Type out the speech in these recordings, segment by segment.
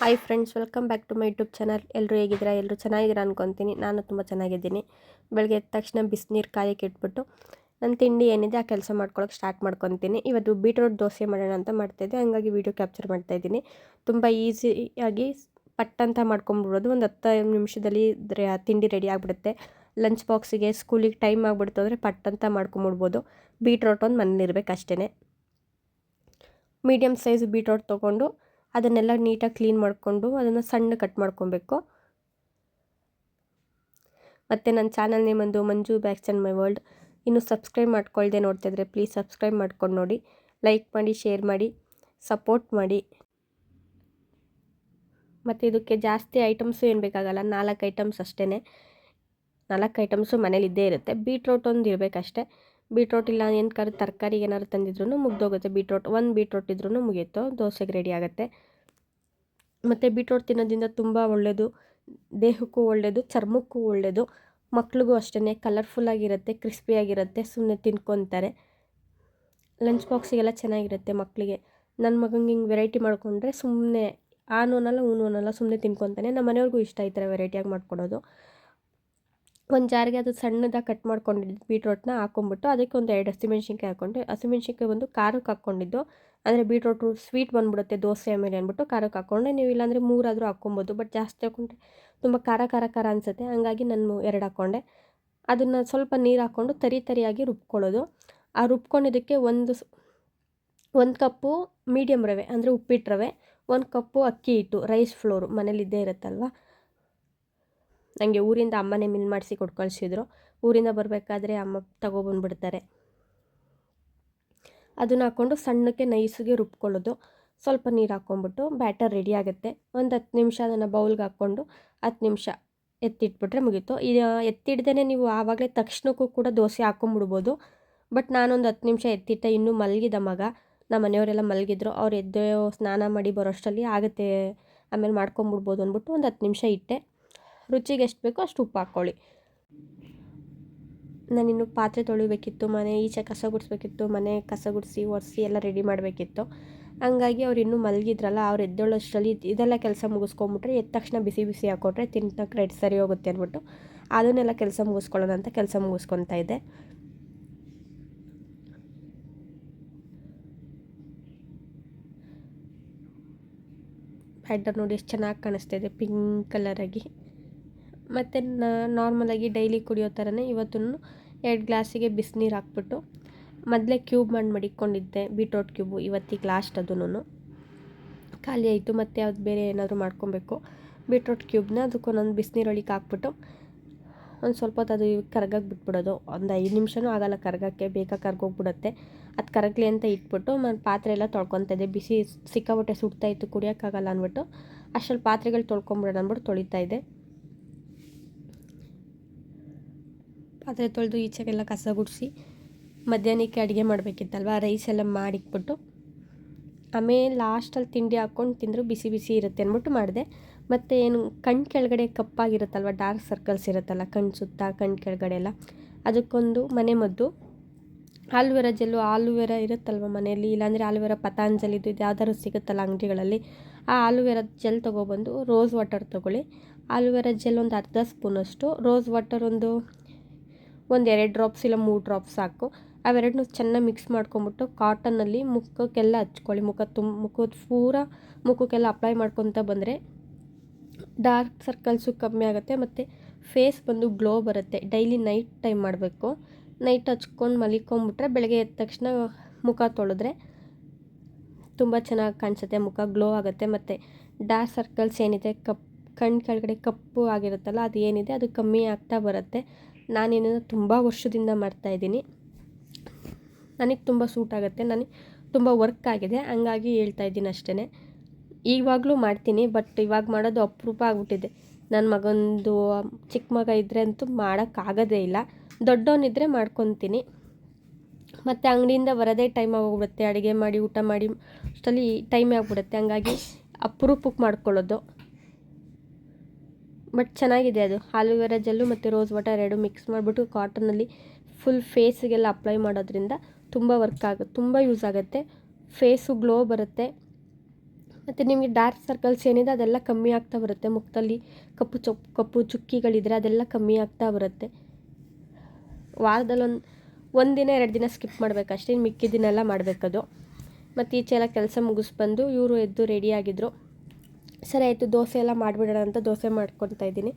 Hi friends, welcome back to my YouTube channel. ಎಲ್ಲರೂ ಹೇಗಿದ್ದೀರಾ? ಎಲ್ಲರೂ ಚೆನ್ನಾಗಿದ್ದೀರಾ ಅನ್ಕೊತೀನಿ. ನಾನು ತುಂಬ ಚೆನ್ನಾಗಿದ್ದೀನಿ. ಬೆಳಗ್ಗೆ ಎದ್ದ ತಕ್ಷಣ ಬಿಸಿನೀರು ಕಾಯಕ್ಕೆ ಇಟ್ಬಿಟ್ಟು ನನ್ನ ತಿಂಡಿ ಏನಿದೆ ಆ ಕೆಲಸ ಮಾಡ್ಕೊಳ್ಳೋಕೆ ಸ್ಟಾರ್ಟ್ ಮಾಡ್ಕೊತೀನಿ. ಇವತ್ತು ಬೀಟ್ರೋಟ್ ದೋಸೆ ಮಾಡೋಣ ಅಂತ ಮಾಡ್ತಾಯಿದ್ದೆ, ಹಂಗಾಗಿ ವೀಡಿಯೋ ಕ್ಯಾಪ್ಚರ್ ಮಾಡ್ತಾಯಿದ್ದೀನಿ. ತುಂಬ ಈಸಿಯಾಗಿ ಪಟ್ಟಂತ ಮಾಡ್ಕೊಂಬಿಡ್ಬೋದು. ಒಂದು 10 ನಿಮಿಷದಲ್ಲಿ ತಿಂಡಿ ರೆಡಿ ಆಗಿಬಿಡುತ್ತೆ. ಲಂಚ್ ಬಾಕ್ಸಿಗೆ, ಸ್ಕೂಲಿಗೆ ಟೈಮ್ ಆಗಿಬಿಡ್ತು ಅಂದರೆ ಪಟ್ಟಂತ ಮಾಡ್ಕೊಂಬಿಡ್ಬೋದು. ಬೀಟ್ರೋಟ್ ಒಂದು ಮನೇಲಿರ್ಬೇಕು ಅಷ್ಟೇ. ಮೀಡಿಯಮ್ ಸೈಜ್ ಬೀಟ್ರೋಟ್ ತೊಗೊಂಡು ಅದನ್ನೆಲ್ಲ ನೀಟಾಗಿ ಕ್ಲೀನ್ ಮಾಡಿಕೊಂಡು ಅದನ್ನು ಸಣ್ಣ ಕಟ್ ಮಾಡ್ಕೊಬೇಕು. ಮತ್ತು ನನ್ನ ಚಾನಲ್ ನೇಮ್ ಒಂದು ಮಂಜು ಬ್ಯಾಕ್ಸ್ ಆ್ಯಂಡ್ ಮೈ ವರ್ಲ್ಡ್. ಇನ್ನೂ ಸಬ್ಸ್ಕ್ರೈಬ್ ಮಾಡ್ಕೊಳ್ದೆ ನೋಡ್ತಾಯಿದ್ರೆ ಪ್ಲೀಸ್ ಸಬ್ಸ್ಕ್ರೈಬ್ ಮಾಡ್ಕೊಂಡು ನೋಡಿ, ಲೈಕ್ ಮಾಡಿ, ಶೇರ್ ಮಾಡಿ, ಸಪೋರ್ಟ್ ಮಾಡಿ. ಮತ್ತು ಇದಕ್ಕೆ ಜಾಸ್ತಿ ಐಟಮ್ಸು ಏನು ಬೇಕಾಗಲ್ಲ, 4 ಐಟಮ್ಸ್ ಅಷ್ಟೇ. 4 ಐಟಮ್ಸು ಮನೇಲಿ ಇದ್ದೇ ಇರುತ್ತೆ. ಬೀಟ್ರೋಟ್ ಒಂದು ಇರಬೇಕಷ್ಟೇ. ಬೀಟ್ರೋಟ್ ಇಲ್ಲ ಏನಕ್ಕಾದ್ರೂ ತರಕಾರಿ ಏನಾದ್ರು ತಂದಿದ್ರು ಮುಗ್ದೋಗುತ್ತೆ. ಒಂದು ಬೀಟ್ರೋಟ್ ಇದ್ರೂ ಮುಗೀತು, ದೋಸೆಗೆ ರೆಡಿ ಆಗುತ್ತೆ. ಮತ್ತು ಬೀಟ್ರೋಟ್ ತಿನ್ನೋದ್ರಿಂದ ತುಂಬ ಒಳ್ಳೆಯದು, ದೇಹಕ್ಕೂ ಒಳ್ಳೆಯದು, ಚರ್ಮಕ್ಕೂ ಒಳ್ಳೆಯದು. ಮಕ್ಳಿಗೂ ಅಷ್ಟೇ, ಕಲರ್ಫುಲ್ಲಾಗಿರುತ್ತೆ, ಕ್ರಿಸ್ಪಿಯಾಗಿರುತ್ತೆ, ಸುಮ್ಮನೆ ತಿನ್ಕೊತಾರೆ. ಲಂಚ್ ಬಾಕ್ಸಿಗೆಲ್ಲ ಚೆನ್ನಾಗಿರುತ್ತೆ ಮಕ್ಕಳಿಗೆ. ನನ್ನ ಮಗಂಗೆ ಹಿಂಗೆ ವೆರೈಟಿ ಮಾಡಿಕೊಂಡ್ರೆ ಸುಮ್ಮನೆ ಆನು ಅನ್ನಲ್ಲ ಊನು ಅನ್ನಲ್ಲ, ಸುಮ್ಮನೆ ತಿನ್ಕೊತಾನೆ. ನಮ್ಮ ಮನೆಯವ್ರಿಗೂ ಇಷ್ಟ ಈ ಥರ ವೆರೈಟಿಯಾಗಿ ಮಾಡ್ಕೊಡೋದು. ಒಂದು ಜಾರಿಗೆ ಅದು ಸಣ್ಣದಾಗಿ ಕಟ್ ಮಾಡ್ಕೊಂಡಿದ್ದು ಬೀಟ್ರೋಟ್ನ ಹಾಕ್ಕೊಂಬಿಟ್ಟು ಅದಕ್ಕೆ ಒಂದು 2 ಹಸಿಮೆಣ್ಸಿನ್ಕಾಯಿ ಹಾಕ್ಕೊಂಡೆ. ಹಸಿಮೆಣ್ಸಿನ್ಕಾಯಿ ಒಂದು ಖಾರಕ್ಕೆ ಹಾಕ್ಕೊಂಡಿದ್ದು, ಅಂದರೆ ಬೀಟ್ರೋಟು ಸ್ವೀಟ್ ಬಂದುಬಿಡುತ್ತೆ ದೋಸೆ ಆಮೇಲೆ ಅಂದ್ಬಿಟ್ಟು ಖಾರಕ್ಕೆ ಹಾಕ್ಕೊಂಡೆ. ನೀವು ಇಲ್ಲಾಂದರೆ 3 ಆದರೂ ಹಾಕ್ಕೊಬೋದು, ಬಟ್ ಜಾಸ್ತಿ ಹಾಕ್ಕೊಂಡ್ರೆ ತುಂಬ ಖಾರ ಅನಿಸುತ್ತೆ. ಹಂಗಾಗಿ ನಾನು 2 ಹಾಕ್ಕೊಂಡೆ. ಅದನ್ನು ಸ್ವಲ್ಪ ನೀರು ಹಾಕ್ಕೊಂಡು ತರಿಯಾಗಿ ರುಬ್ಕೊಳ್ಳೋದು. ಆ ರುಬ್ಕೊಂಡಿದ್ದಕ್ಕೆ ಒಂದು ಕಪ್ಪು ಮೀಡಿಯಮ್ ರವೆ, ಅಂದರೆ ಉಪ್ಪಿಟ್ಟು ರವೆ, 1 ಕಪ್ಪು ಅಕ್ಕಿ ಹಿಟ್ಟು, ರೈಸ್ ಫ್ಲೋರು ಮನೇಲಿದ್ದೇ ಇರುತ್ತಲ್ವ. ನನಗೆ ಊರಿಂದ ಅಮ್ಮನೇ ಮಿಲ್ ಮಾಡಿಸಿ ಕೊಟ್ಟು ಕಳಿಸಿದ್ರು. ಊರಿಂದ ಬರಬೇಕಾದ್ರೆ ಅಮ್ಮ ತಗೊಬಂದುಬಿಡ್ತಾರೆ. ಅದನ್ನು ಹಾಕ್ಕೊಂಡು ಸಣ್ಣಕ್ಕೆ ನೈಸಿಗೆ ರುಬ್ಕೊಳ್ಳೋದು. ಸ್ವಲ್ಪ ನೀರು ಹಾಕ್ಕೊಂಬಿಟ್ಟು ಬ್ಯಾಟರ್ ರೆಡಿ ಆಗುತ್ತೆ. ಒಂದು 10 ನಿಮಿಷ ಅದನ್ನು ಬೌಲ್ಗೆ ಹಾಕ್ಕೊಂಡು 10 ನಿಮಿಷ ಎತ್ತಿಟ್ಬಿಟ್ರೆ ಮುಗೀತು. ಎತ್ತಿಡ್ದೇ ನೀವು ಆವಾಗಲೇ ತಕ್ಷಣಕ್ಕೂ ಕೂಡ ದೋಸೆ ಹಾಕ್ಕೊಂಬಿಡ್ಬೋದು. ಬಟ್ ನಾನೊಂದು 10 ನಿಮಿಷ ಎತ್ತಿಟ್ಟೆ. ಇನ್ನೂ ಮಲಗಿದ ಮಗ, ನಮ್ಮ ಮನೆಯವರೆಲ್ಲ ಮಲಗಿದ್ರು. ಅವ್ರು ಎದ್ದು ಸ್ನಾನ ಮಾಡಿ ಬರೋಷ್ಟರಲ್ಲಿ ಆಗುತ್ತೆ, ಆಮೇಲೆ ಮಾಡ್ಕೊಂಬಿಡ್ಬೋದು ಅಂದ್ಬಿಟ್ಟು ಒಂದು 10 ನಿಮಿಷ ಇಟ್ಟೆ. ರುಚಿಗೆ ಎಷ್ಟು ಬೇಕೋ ಅಷ್ಟು ಉಪ್ಪು ಹಾಕ್ಕೊಳ್ಳಿ. ನಾನಿನ್ನು ಪಾತ್ರೆ ತೊಳಿಬೇಕಿತ್ತು, ಮನೆ ಈಚೆ ಕಸ ಗುಡಿಸ್ಬೇಕಿತ್ತು, ಮನೆ ಕಸ ಗುಡಿಸಿ ಒರೆಸಿ ಎಲ್ಲ ರೆಡಿ ಮಾಡಬೇಕಿತ್ತು. ಹಂಗಾಗಿ ಅವ್ರು ಇನ್ನೂ ಮಲಗಿದ್ರಲ್ಲ, ಅವ್ರು ಎದ್ದೇಳೋಷ್ಟರಲ್ಲಿ ಇದೆಲ್ಲ ಕೆಲಸ ಮುಗಿಸ್ಕೊಂಬಿಟ್ರೆ ಎದ್ದ ತಕ್ಷಣ ಬಿಸಿ ಹಾಕ್ಕೊಟ್ರೆ ತಿನ್ನಕ್ಕೆ ಸರಿ ಹೋಗುತ್ತೆ ಅಂದ್ಬಿಟ್ಟು ಅದನ್ನೆಲ್ಲ ಕೆಲಸ ಮುಗಿಸ್ಕೊಳ್ಳೋಣ ಅಂತ ಕೆಲಸ ಮುಗಿಸ್ಕೊತಾ ಇದ್ದೆ. ಬ್ಯಾಟರ್ ನೋಡಿ ಎಷ್ಟು ಚೆನ್ನಾಗಿ ಕಾಣಿಸ್ತಾಯಿದೆ, ಪಿಂಕ್ ಕಲರಾಗಿ. ಮತ್ತು ನಾರ್ಮಲಾಗಿ ಡೈಲಿ ಕುಡಿಯೋ ಥರನೇ ಇವತ್ತೂ 2 ಗ್ಲಾಸಿಗೆ ಬಿಸಿನೀರು ಹಾಕ್ಬಿಟ್ಟು ಮೊದಲೇ ಕ್ಯೂಬ್ ಮಾಡಿ ಮಡಿಕೊಂಡಿದ್ದೆ ಬೀಟ್ರೋಟ್ ಕ್ಯೂಬು. ಇವತ್ತಿಗೆ ಲಾಸ್ಟ್ ಅದೂ ಖಾಲಿ ಆಯಿತು. ಮತ್ತು ಯಾವ್ದು ಬೇರೆ ಏನಾದರೂ ಮಾಡ್ಕೊಬೇಕು. ಬೀಟ್ರೋಟ್ ಕ್ಯೂಬ್ನ ಅದಕ್ಕೊಂದೊಂದು ಬಿಸಿನೀರೊಳಗೆ ಹಾಕ್ಬಿಟ್ಟು ಒಂದು ಸ್ವಲ್ಪ ಹೊತ್ತು ಅದು ಕರ್ಗಕ್ಕೆ ಬಿಟ್ಬಿಡೋದು. ಒಂದು 5 ನಿಮಿಷನೂ ಆಗೋಲ್ಲ ಕರ್ಗಕ್ಕೆ, ಬೇಗ ಕರ್ಗೋಗ್ಬಿಡುತ್ತೆ. ಅದು ಕರಗಲಿ ಅಂತ ಇಟ್ಬಿಟ್ಟು ಪಾತ್ರೆ ಎಲ್ಲ ತೊಳ್ಕೊತಾಯಿದ್ದೆ. ಬಿಸಿ ಸಿಕ್ಕಾಬಿಟ್ಟೆ ಸುಡ್ತಾಯಿತ್ತು, ಕುಡಿಯೋಕ್ಕಾಗಲ್ಲ ಅಂದ್ಬಿಟ್ಟು ಅಷ್ಟರಲ್ಲಿ ಪಾತ್ರೆಗಳು ತೊಳ್ಕೊಂಬಿಡೋಣ ಅಂದ್ಬಿಟ್ಟು ತೊಳಿತಾಯಿದ್ದೆ. ಪಾತ್ರೆ ತೊಳೆದು ಈಚೆಗೆಲ್ಲ ಕಸ ಗುಡಿಸಿ ಮಧ್ಯಾಹ್ನಕ್ಕೆ ಅಡುಗೆ ಮಾಡಬೇಕಿತ್ತಲ್ವ, ರೈಸ್ ಎಲ್ಲ ಮಾಡಿಟ್ಬಿಟ್ಟು ಆಮೇಲೆ ಲಾಸ್ಟಲ್ಲಿ ತಿಂಡಿ ಹಾಕ್ಕೊಂಡು ತಿಂದರೂ ಬಿಸಿ ಇರುತ್ತೆ ಅಂದ್ಬಿಟ್ಟು ಮಾಡಿದೆ. ಮತ್ತು ಏನು ಕಣ್ಣು ಕೆಳಗಡೆ ಕಪ್ಪಾಗಿರುತ್ತಲ್ವ, ಡಾರ್ಕ್ ಸರ್ಕಲ್ಸ್ ಇರುತ್ತಲ್ಲ ಕಣ್ಣು ಸುತ್ತ, ಕಣ್ಣು ಕೆಳಗಡೆ ಎಲ್ಲ, ಅದಕ್ಕೊಂದು ಮನೆ ಮದ್ದು ಆಲೂವೆರಾ ಜೆಲ್ಲು. ಆಲೂವೆರಾ ಇರುತ್ತಲ್ವ ಮನೆಯಲ್ಲಿ, ಇಲ್ಲಾಂದರೆ ಆಲೂವೆರಾ ಪತಾಂಜಲಿದು ಇದು ಯಾವ್ದಾದ್ರು ಸಿಗುತ್ತಲ್ಲ ಅಂಗಡಿಗಳಲ್ಲಿ, ಆ ಆಲೂವೆರಾ ಜೆಲ್ ತೊಗೊಬಂದು ರೋಸ್ ವಾಟರ್ ತೊಗೊಳ್ಳಿ. ಆಲೂವೆರಾ ಜೆಲ್ ಒಂದು ಅರ್ಧ ಸ್ಪೂನಷ್ಟು, ರೋಸ್ ವಾಟರ್ ಒಂದು 2 ಡ್ರಾಪ್ಸ್ ಇಲ್ಲ 3 ಡ್ರಾಪ್ಸ್ ಸಾಕು. ಅವೆರಡನ್ನೂ ಚೆನ್ನಾಗಿ ಮಿಕ್ಸ್ ಮಾಡ್ಕೊಂಬಿಟ್ಟು ಕಾಟನ್ನಲ್ಲಿ ಮುಖಕ್ಕೆಲ್ಲ ಹಚ್ಕೊಳ್ಳಿ. ಮುಖಕ್ಕೆಲ್ಲ ಅಪ್ಲೈ ಮಾಡ್ಕೊತ ಬಂದರೆ ಡಾರ್ಕ್ ಸರ್ಕಲ್ಸು ಕಮ್ಮಿ ಆಗುತ್ತೆ. ಮತ್ತು ಫೇಸ್ ಬಂದು ಗ್ಲೋ ಬರುತ್ತೆ. ಡೈಲಿ ನೈಟ್ ಟೈಮ್ ಮಾಡಬೇಕು. ನೈಟ್ ಹಚ್ಕೊಂಡು ಮಲಿಕೊಂಬಿಟ್ರೆ ಬೆಳಗ್ಗೆ ಎದ್ದ ತಕ್ಷಣ ಮುಖ ತೊಳೆದ್ರೆ ತುಂಬ ಚೆನ್ನಾಗಿ ಕಾಣಿಸುತ್ತೆ, ಮುಖ ಗ್ಲೋ ಆಗುತ್ತೆ. ಮತ್ತು ಡಾರ್ಕ್ ಸರ್ಕಲ್ಸ್ ಏನಿದೆ, ಕಣ್ಣು ಕೆಳಗಡೆ ಕಪ್ಪು ಆಗಿರುತ್ತಲ್ಲ, ಅದು ಏನಿದೆ ಅದು ಕಮ್ಮಿ ಆಗ್ತಾ ಬರುತ್ತೆ. ನಾನೇನು ತುಂಬ ವರ್ಷದಿಂದ ಮಾಡ್ತಾಯಿದ್ದೀನಿ, ನನಗೆ ತುಂಬ ಸೂಟ್ ಆಗುತ್ತೆ, ನನಗೆ ತುಂಬ ವರ್ಕ್ ಆಗಿದೆ, ಹಂಗಾಗಿ ಹೇಳ್ತಾಯಿದ್ದೀನಿ ಅಷ್ಟೇ. ಇವಾಗಲೂ ಮಾಡ್ತೀನಿ, ಬಟ್ ಇವಾಗ ಮಾಡೋದು ಅಪರೂಪ ಆಗಿಬಿಟ್ಟಿದೆ. ನನ್ನ ಮಗಂದು ಚಿಕ್ಕ ಮಗ ಇದ್ದರೆ ಅಂತೂ ಮಾಡೋಕ್ಕಾಗೋದೇ ಇಲ್ಲ. ದೊಡ್ಡವನಿದ್ರೆ ಮಾಡ್ಕೊತೀನಿ. ಮತ್ತು ಅಂಗಡಿಯಿಂದ ಬರೋದೇ ಟೈಮ್ ಆಗೋಗ್ಬಿಡುತ್ತೆ, ಅಡುಗೆ ಮಾಡಿ ಊಟ ಮಾಡಿ ಅಷ್ಟರಲ್ಲಿ ಟೈಮೇ ಆಗಿಬಿಡುತ್ತೆ. ಹಂಗಾಗಿ ಅಪರೂಪಕ್ಕೆ ಮಾಡ್ಕೊಳ್ಳೋದು. ಬಟ್ ಚೆನ್ನಾಗಿದೆ ಅದು. ಆಲೂವೆರಾ ಜೆಲ್ಲು ಮತ್ತು ರೋಸ್ ವಾಟರ್ 2 ಮಿಕ್ಸ್ ಮಾಡಿಬಿಟ್ಟು ಕಾಟನಲ್ಲಿ ಫುಲ್ ಫೇಸಿಗೆಲ್ಲ ಅಪ್ಲೈ ಮಾಡೋದ್ರಿಂದ ತುಂಬ ವರ್ಕ್ ಆಗುತ್ತೆ, ತುಂಬ ಯೂಸ್ ಆಗುತ್ತೆ. ಫೇಸು ಗ್ಲೋ ಬರುತ್ತೆ. ಮತ್ತು ನಿಮಗೆ ಡಾರ್ಕ್ ಸರ್ಕಲ್ಸ್ ಏನಿದೆ ಅದೆಲ್ಲ ಕಮ್ಮಿ ಆಗ್ತಾ ಬರುತ್ತೆ. ಮುಖದಲ್ಲಿ ಕಪ್ಪು ಚುಕ್ಕಿಗಳಿದ್ರೆ ಅದೆಲ್ಲ ಕಮ್ಮಿ ಆಗ್ತಾ ಬರುತ್ತೆ. ವಾರದಲ್ಲಿ ಒಂದಿನ 2 ದಿನ ಸ್ಕಿಪ್ ಮಾಡಬೇಕಷ್ಟೇ, ಇನ್ನು ಮಿಕ್ಕಿದ ದಿನ ಎಲ್ಲ ಮಾಡಬೇಕದು. ಮತ್ತು ಈಚೆ ಎಲ್ಲ ಕೆಲಸ ಮುಗಿಸ್ಬಂದು ಇವರು ಎದ್ದು ರೆಡಿಯಾಗಿದ್ದರು. ಸರಿ ಆಯಿತು ದೋಸೆ ಎಲ್ಲ ಮಾಡಿಬಿಡೋಣ ಅಂತ ದೋಸೆ ಮಾಡ್ಕೊತಾ ಇದ್ದೀನಿ.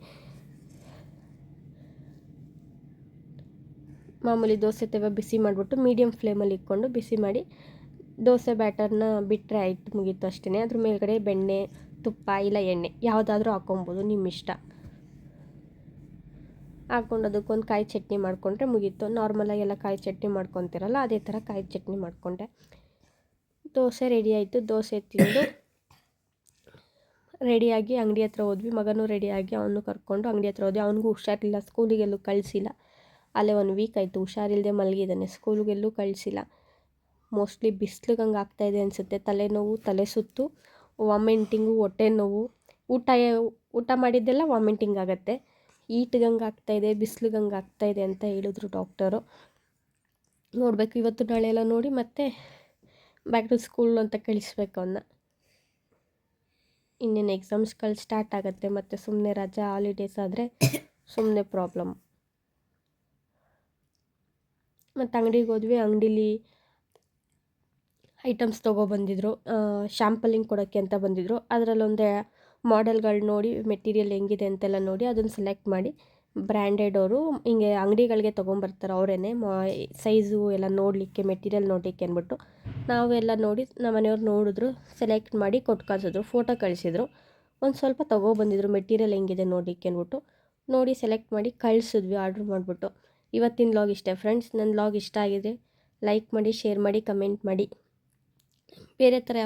ಮಾಮೂಲಿ ದೋಸೆ ತವ ಬಿಸಿ ಮಾಡಿಬಿಟ್ಟು ಮೀಡಿಯಮ್ ಫ್ಲೇಮಲ್ಲಿ ಇಟ್ಕೊಂಡು ಬಿಸಿ ಮಾಡಿ ದೋಸೆ ಬ್ಯಾಟರ್ನ ಬಿಟ್ಟರೆ ಆಯಿತು, ಮುಗೀತು ಅಷ್ಟೇ. ಅದ್ರ ಮೇಲ್ಗಡೆ ಬೆಣ್ಣೆ, ತುಪ್ಪ ಇಲ್ಲ ಎಣ್ಣೆ ಯಾವುದಾದ್ರೂ ಹಾಕ್ಕೊಬೋದು, ನಿಮ್ಮ ಇಷ್ಟ. ಹಾಕ್ಕೊಂಡು ಅದಕ್ಕೊಂದು ಕಾಯಿ ಚಟ್ನಿ ಮಾಡಿಕೊಂಡ್ರೆ ಮುಗೀತು. ನಾರ್ಮಲಾಗಿ ಎಲ್ಲ ಕಾಯಿ ಚಟ್ನಿ ಮಾಡ್ಕೊತಿರಲ್ಲ ಅದೇ ಥರ ಕಾಯಿ ಚಟ್ನಿ ಮಾಡಿಕೊಂಡೆ. ದೋಸೆ ರೆಡಿ ಆಯಿತು. ದೋಸೆ ತಿಂದು ರೆಡಿಯಾಗಿ ಅಂಗಡಿ ಹತ್ರ ಹೋದ್ವಿ. ಮಗನೂ ರೆಡಿಯಾಗಿ ಅವನು ಕರ್ಕೊಂಡು ಅಂಗಡಿ ಹತ್ರ ಹೋದ್ವಿ. ಅವನಿಗೂ ಹುಷಾರಿಲ್ಲ, ಸ್ಕೂಲಿಗೆಲ್ಲೂ ಕಳಿಸಿಲ್ಲ. ಅಲ್ಲೇ 1 ವೀಕ್ ಆಯಿತು ಹುಷಾರಿಲ್ಲದೆ ಮಲಗಿದ್ದಾನೆ. ಸ್ಕೂಲಿಗೆಲ್ಲೂ ಕಳಿಸಿಲ್ಲ. ಮೋಸ್ಟ್ಲಿ ಬಿಸಿಲಿಗೆ ಹಂಗೆ ಆಗ್ತಾಯಿದೆ ಅನಿಸುತ್ತೆ. ತಲೆನೋವು, ತಲೆ ಸುತ್ತು, ವಾಮಿಂಟಿಂಗು, ಹೊಟ್ಟೆ ನೋವು. ಊಟ ಮಾಡಿದ್ದೆಲ್ಲ ವಾಮಿಂಟಿಂಗ್ ಆಗುತ್ತೆ. ಹೀಟ್ಗೆ ಹಂಗೆ ಆಗ್ತಾಯಿದೆ, ಬಿಸಿಲಿಗೆ ಹಂಗೆ ಆಗ್ತಾಯಿದೆ ಅಂತ ಹೇಳಿದ್ರು ಡಾಕ್ಟರು. ನೋಡಬೇಕು ಇವತ್ತು ನಾಳೆ ಎಲ್ಲ ನೋಡಿ ಮತ್ತೆ ಬ್ಯಾಕ್ ಟು ಸ್ಕೂಲ್ ಅಂತ ಕಳಿಸ್ಬೇಕು ಅವನ್ನ. ಇನ್ನೇನು ಎಕ್ಸಾಮ್ಸ್ಗಳು ಸ್ಟಾರ್ಟ್ ಆಗುತ್ತೆ. ಮತ್ತು ಸುಮ್ಮನೆ ರಜಾ ಹಾಲಿಡೇಸ್ ಆದರೆ ಸುಮ್ಮನೆ ಪ್ರಾಬ್ಲಮ್. ಮತ್ತು ಅಂಗಡಿಗೆ ಹೋದ್ವಿ. ಅಂಗಡೀಲಿ ಐಟಮ್ಸ್ ತೊಗೊಬಂದಿದ್ರು. ಶ್ಯಾಂಪಲಿಂಗ್ ಕೊಡೋಕ್ಕೆ ಅಂತ ಬಂದಿದ್ದರು. ಅದರಲ್ಲೊಂದು ಮಾಡೆಲ್ಗಳು ನೋಡಿ, ಮೆಟೀರಿಯಲ್ ಹೆಂಗಿದೆ ಅಂತೆಲ್ಲ ನೋಡಿ ಅದನ್ನು ಸೆಲೆಕ್ಟ್ ಮಾಡಿ, ಬ್ರ್ಯಾಂಡೆಡ್ ಅವರು ಹಿಂಗೆ ಅಂಗಡಿಗಳಿಗೆ ತೊಗೊಂಬರ್ತಾರೆ ಅವರೇ, ಸೈಜು ಎಲ್ಲ ನೋಡಲಿಕ್ಕೆ, ಮೆಟೀರಿಯಲ್ ನೋಡಲಿಕ್ಕೆ ಅಂದ್ಬಿಟ್ಟು. ನಾವೆಲ್ಲ ನೋಡಿ ನಮ್ಮ ಮನೆಯವ್ರು ನೋಡಿದ್ರು, ಸೆಲೆಕ್ಟ್ ಮಾಡಿ ಕೊಟ್ಟು ಕಳಿಸಿದ್ರು, ಫೋಟೋ ಕಳಿಸಿದ್ರು. ಒಂದು ಸ್ವಲ್ಪ ತೊಗೊಬಂದಿದ್ರು ಮೆಟೀರಿಯಲ್ ಹೆಂಗಿದೆ ನೋಡಲಿಕ್ಕೆ ಅಂದ್ಬಿಟ್ಟು. ನೋಡಿ ಸೆಲೆಕ್ಟ್ ಮಾಡಿ ಕಳಿಸಿದ್ವಿ ಆರ್ಡ್ರ್ ಮಾಡಿಬಿಟ್ಟು. ಇವತ್ತಿನ ಲಾಗ್ ಇಷ್ಟೇ ಫ್ರೆಂಡ್ಸ್. ನನ್ನ ಲಾಗ್ ಇಷ್ಟ ಆಗಿದೆ ಲೈಕ್ ಮಾಡಿ, ಶೇರ್ ಮಾಡಿ, ಕಮೆಂಟ್ ಮಾಡಿ. ಬೇರೆ ಥರ